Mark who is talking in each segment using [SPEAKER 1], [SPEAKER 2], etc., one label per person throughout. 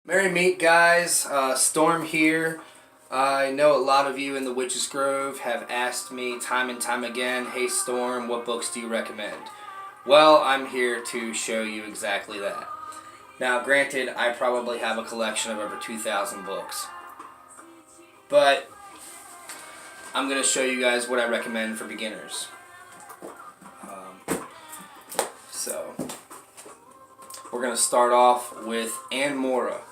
[SPEAKER 1] Merry meet, guys. Storm here. I know a lot of you in the Witches Grove have asked me time and time again, "Hey Storm, what books do you recommend?" Well, I'm here to show you exactly that. Now, granted, I probably have a collection of over 2,000 books. But I'm going to show you guys what I recommend for beginners. So, we're going to start off with Anne Mora.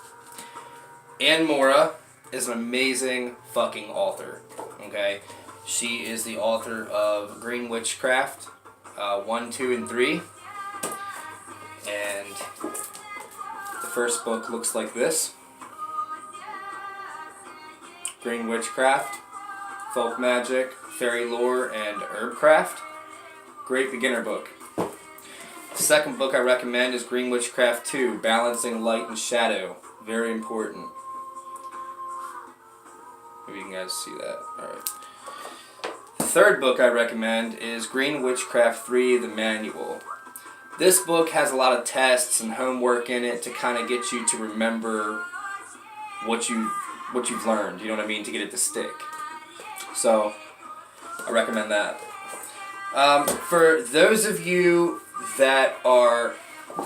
[SPEAKER 1] Anne Mora is an amazing fucking author. Okay? She is the author of Green Witchcraft 1, 2, and 3. And the first book looks like this. Green Witchcraft, Folk Magic, Fairy Lore, and Herbcraft. Great beginner book. The second book I recommend is Green Witchcraft 2, Balancing Light and Shadow. Very important. Maybe you can guys see that. Alright. The third book I recommend is Green Witchcraft 3, The Manual. This book has a lot of tests and homework in it to kind of get you to remember what you've learned, you know what I mean, to get it to stick. So, I recommend that. For those of you that are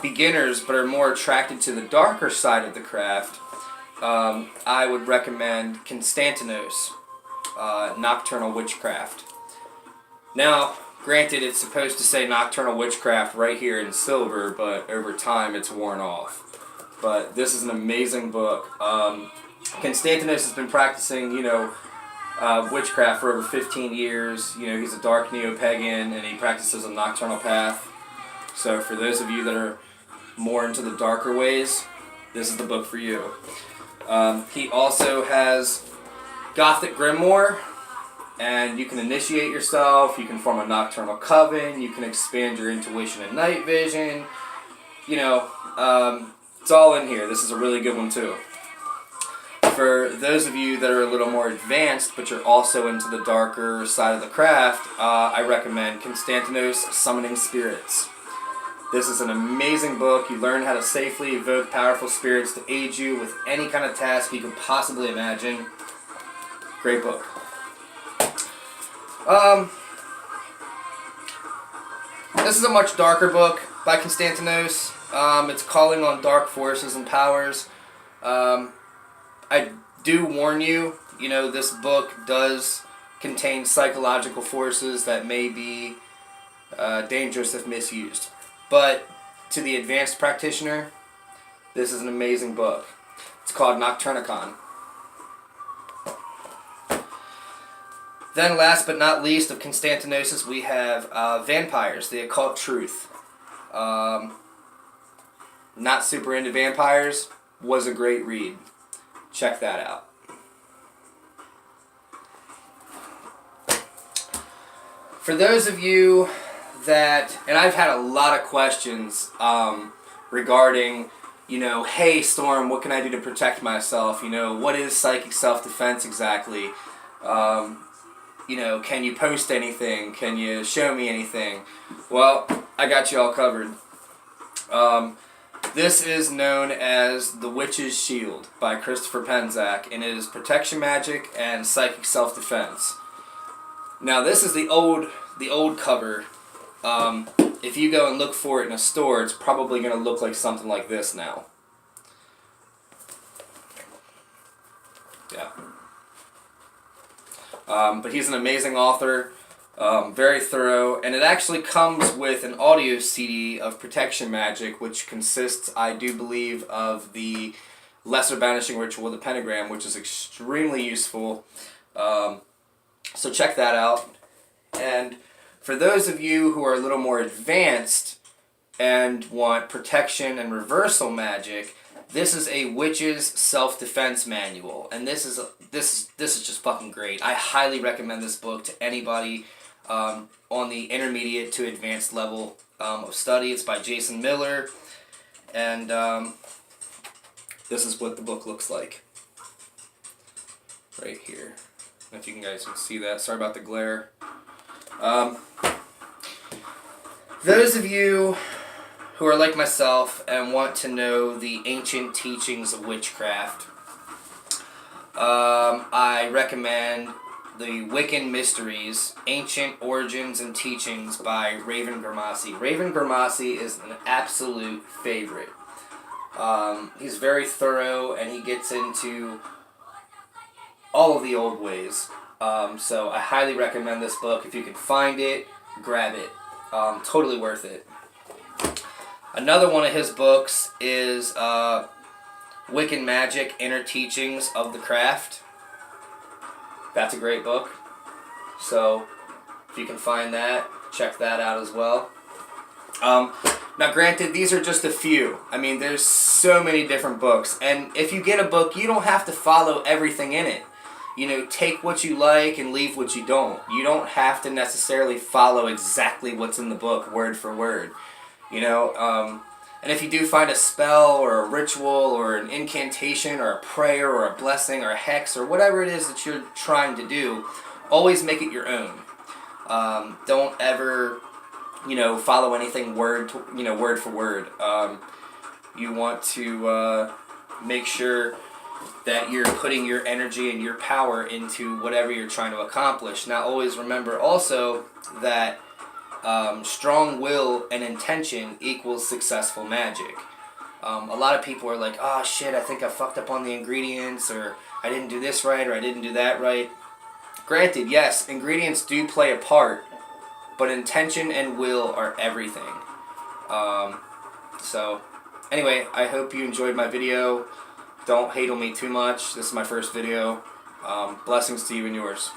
[SPEAKER 1] beginners but are more attracted to the darker side of the craft, I would recommend Constantinos, Nocturnal Witchcraft. Now, granted, it's supposed to say Nocturnal Witchcraft right here in silver, but over time it's worn off. But this is an amazing book. Constantinos has been practicing, witchcraft for over 15 years. He's a dark neo-pagan, and he practices a nocturnal path. So for those of you that are more into the darker ways, this is the book for you. He also has Gothic Grimoire, and you can initiate yourself, you can form a nocturnal coven, you can expand your intuition and night vision. It's all in here. This is a really good one too. For those of you that are a little more advanced, but you're also into the darker side of the craft, I recommend Constantinos, Summoning Spirits. This is an amazing book. You learn how to safely evoke powerful spirits to aid you with any kind of task you can possibly imagine. Great book. This is a much darker book by Constantinos. It's calling on dark forces and powers. I do warn you, this book does contain psychological forces that may be dangerous if misused. But to the advanced practitioner, this is an amazing book. It's called Nocturnicon. Then last but not least of Constantinosis, we have Vampires, The Occult Truth. Not super into vampires, was a great read. Check that out. For those of you that, and I've had a lot of questions regarding, hey Storm, what can I do to protect myself? What is psychic self-defense exactly? Can you post anything? Can you show me anything? Well, I got you all covered. This is known as The Witch's Shield by Christopher Penczak, and it is protection magic and psychic self-defense. Now, this is the old cover. If you go and look for it in a store, it's probably going to look like something like this now. Yeah. But he's an amazing author, very thorough, and it actually comes with an audio CD of protection magic, which consists, I do believe, of the Lesser Banishing Ritual of the Pentagram, which is extremely useful. So check that out. And for those of you who are a little more advanced and want protection and reversal magic, this is a witch's self-defense manual, and this is just fucking great. I highly recommend this book to anybody on the intermediate to advanced level of study. It's by Jason Miller, and this is what the book looks like right here. I don't know if you guys can see that. Sorry about the glare. Those of you who are like myself and want to know the ancient teachings of witchcraft, I recommend the Wiccan Mysteries, Ancient Origins and Teachings by Raven Grimassi. Raven Grimassi is an absolute favorite. He's very thorough, and he gets into all of the old ways. So I highly recommend this book. If you can find it, grab it. Totally worth it. Another one of his books is Wiccan Magic, Inner Teachings of the Craft. That's a great book. So if you can find that, check that out as well. Now granted, these are just a few. I mean, there's so many different books. And if you get a book, you don't have to follow everything in it. You know, take what you like and leave what you don't. You don't have to necessarily follow exactly what's in the book, word for word. You know, and if you do find a spell or a ritual or an incantation or a prayer or a blessing or a hex or whatever it is that you're trying to do, always make it your own. Don't ever, you know, follow anything word for word. You want to make sure that you're putting your energy and your power into whatever you're trying to accomplish. Now, always remember also that strong will and intention equals successful magic. A lot of people are like, oh shit, I think I fucked up on the ingredients, or I didn't do this right, or I didn't do that right. Granted, yes, ingredients do play a part, but intention and will are everything. So, anyway, I hope you enjoyed my video. Don't hate on me too much. This is my first video. Blessings to you and yours.